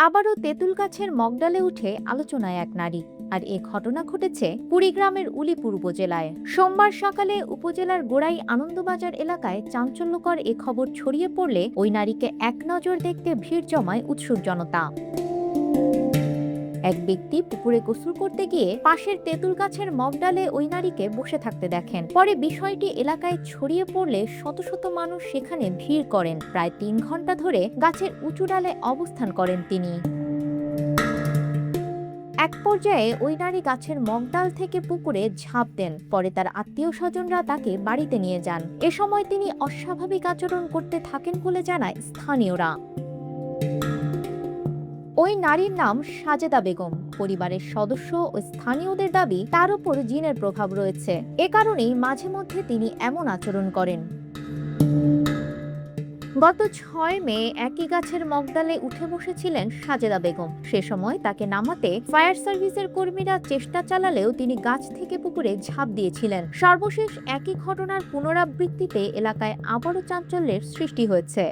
আবারও তেঁতুল গাছের মগডালে উঠে আলোচনায় এক নারী। আর এ ঘটনা ঘটেছে কুড়িগ্রামের উলিপুর উপজেলায়। সোমবার সকালে উপজেলার গোড়াই আনন্দবাজার এলাকায় চাঞ্চল্যকর এ খবর ছড়িয়ে পড়লে ওই নারীকে এক নজর দেখতে ভিড় জমায় উৎসুক জনতা। এক ব্যক্তি পুকুরে গোসল করতে গিয়ে পাশের তেঁতুল গাছের মগডালে ওই নারীকে বসে থাকতে দেখেন। পরে বিষয়টি এলাকায় ছড়িয়ে পড়লে শত শত মানুষ সেখানে ভিড় করেন। প্রায় ৩ ঘন্টা ধরে গাছের উঁচু ডালে অবস্থান করেন তিনি। এক পর্যায়ে ওই নারী গাছের মগডাল থেকে পুকুরে ঝাঁপ দেন। পরে তার আত্মীয় স্বজনরা তাকে বাড়িতে নিয়ে যান। এ সময় তিনি অস্বাভাবিক আচরণ করতে থাকেন বলে জানায় স্থানীয়রা। ওই নারীর নাম সাজেদা বেগম। পরিবারের সদস্য ও স্থানীয়দের দাবি তার উপর জিনের প্রভাব রয়েছে। এ কারণেই মাঝে মধ্যে তিনি এমন আচরণ করেন। গত ৬ মে একই গাছের মগডালে উঠে বসেছিলেন সাজেদা বেগম। সে সময় তাকে নামাতে ফায়ার সার্ভিসের কর্মীরা চেষ্টা চালালেও তিনি গাছ থেকে পুকুরে ঝাঁপ দিয়েছিলেন। সর্বশেষ একই ঘটনার পুনরাবৃত্তিতে এলাকায় আবারও চাঞ্চল্যের সৃষ্টি হয়েছে।